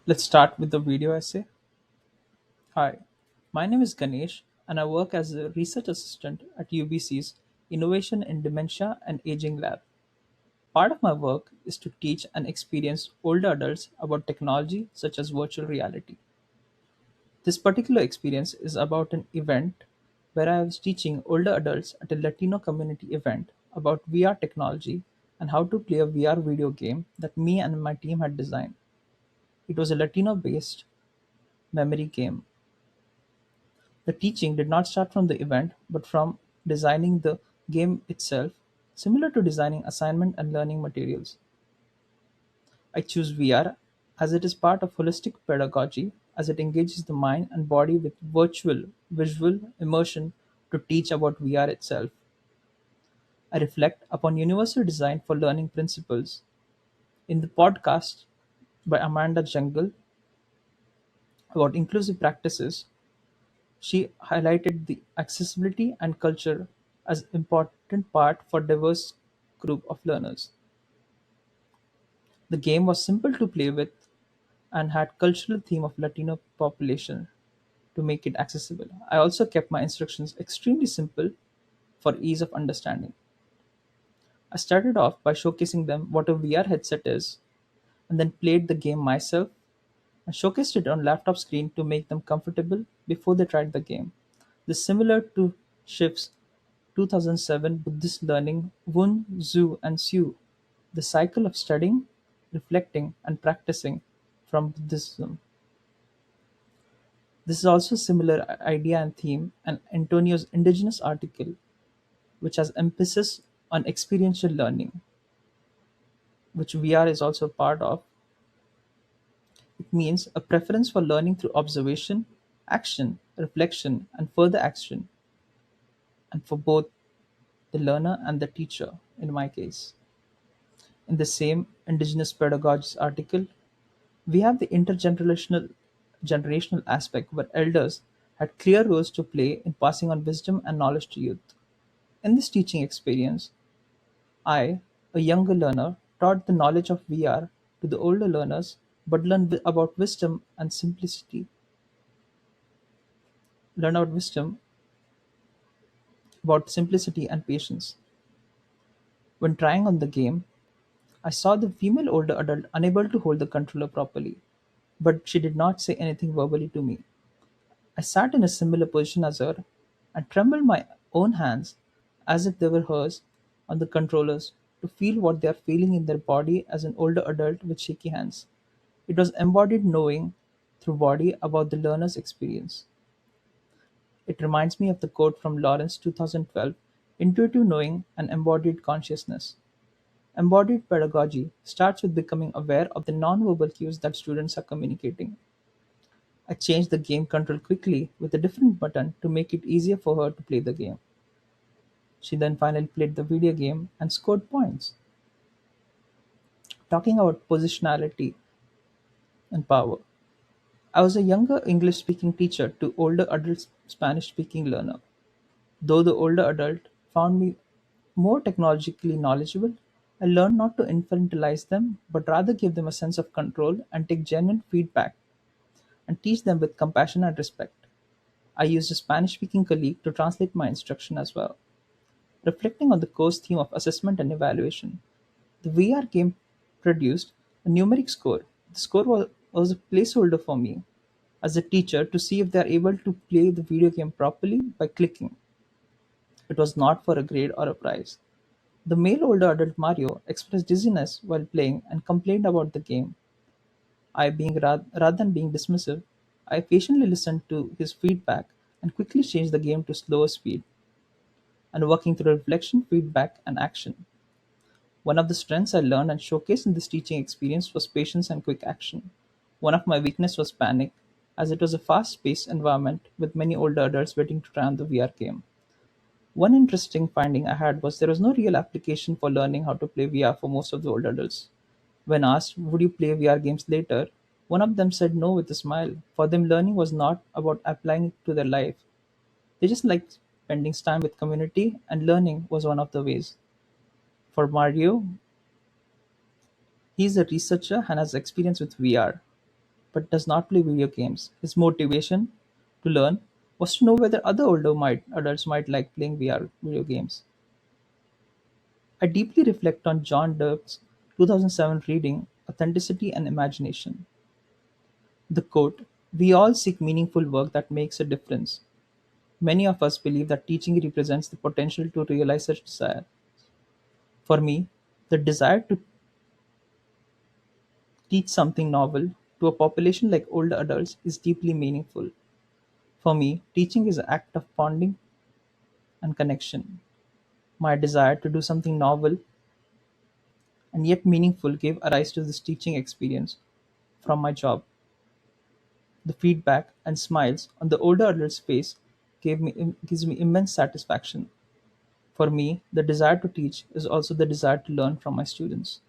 Let's start with the video essay. Hi, my name is Ganesh and I work as a research assistant at UBC's Innovation in Dementia and Aging Lab. Part of my work is to teach and experience older adults about technology such as virtual reality. This particular experience is about an event where I was teaching older adults at a Latino community event about VR technology and how to play a VR video game that me and my team had designed. It was a Latino based memory game. The teaching did not start from the event, but from designing the game itself, similar to designing assignment and learning materials. I choose VR as it is part of holistic pedagogy as it engages the mind and body with virtual, visual immersion to teach about VR itself. I reflect upon universal design for learning principles. In the podcast by Amanda Jungle about inclusive practices, she highlighted the accessibility and culture as important part for diverse group of learners. The game was simple to play with and had cultural theme of Latino population to make it accessible. I also kept my instructions extremely simple for ease of understanding. I started off by showcasing them what a VR headset is and then played the game myself and showcased it on laptop screen to make them comfortable before they tried the game. This is similar to Schiff's 2007 Buddhist learning Wun, Zhu, and Xu, the cycle of studying, reflecting, and practicing from Buddhism. This is also a similar idea and theme and Antonio's indigenous article, which has emphasis on experiential learning, which VR is also part of. It means a preference for learning through observation, action, reflection, and further action, and for both the learner and the teacher, in my case. In the same Indigenous Pedagogies article, we have the intergenerational aspect where elders had clear roles to play in passing on wisdom and knowledge to youth. In this teaching experience, I, a younger learner, taught the knowledge of VR to the older learners but about wisdom and simplicity. Learn about wisdom, about simplicity and patience. When trying on the game, I saw the female older adult unable to hold the controller properly, but she did not say anything verbally to me. I sat in a similar position as her and trembled my own hands as if they were hers on the controllers to feel what they are feeling in their body as an older adult with shaky hands. It was embodied knowing through body about the learner's experience. It reminds me of the quote from Lawrence 2012 Intuitive knowing and embodied consciousness. Embodied pedagogy starts with becoming aware of the nonverbal cues that students are communicating. I changed the game control quickly with a different button to make it easier for her to play the game. She then finally played the video game and scored points. Talking about positionality and power. I was a younger English speaking teacher to older adult Spanish speaking learner. Though the older adult found me more technologically knowledgeable, I learned not to infantilize them, but rather give them a sense of control and take genuine feedback and teach them with compassion and respect. I used a Spanish speaking colleague to translate my instruction as well. Reflecting on the course theme of assessment and evaluation, the VR game produced a numeric score. The score was a placeholder for me as a teacher to see if they are able to play the video game properly by clicking. It was not for a grade or a prize. The male older adult Mario expressed dizziness while playing and complained about the game. Rather than being dismissive, I patiently listened to his feedback and quickly changed the game to slower speed and working through reflection, feedback, and action. One of the strengths I learned and showcased in this teaching experience was patience and quick action. One of my weaknesses was panic, as it was a fast paced environment with many older adults waiting to try on the VR game. One interesting finding I had was there was no real application for learning how to play VR for most of the older adults. When asked, would you play VR games later? One of them said no with a smile. For them, learning was not about applying it to their life. They just liked spending time with community, and learning was one of the ways. For Mario, he is a researcher and has experience with VR. but does not play video games. His motivation to learn was to know whether other adults might like playing VR video games. I deeply reflect on John Dirk's 2007 reading Authenticity and Imagination. The quote, "We all seek meaningful work that makes a difference. Many of us believe that teaching represents the potential to realize such desire. For me, the desire to teach something novel to a population like older adults is deeply meaningful. For me, teaching is an act of bonding and connection. My desire to do something novel and yet meaningful gave arise to this teaching experience from my job. The feedback and smiles on the older adult's face gives me immense satisfaction. For me, the desire to teach is also the desire to learn from my students.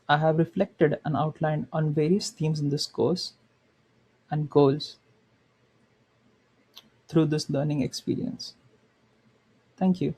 I have reflected and outlined on various themes in this course and goals through this learning experience. Thank you.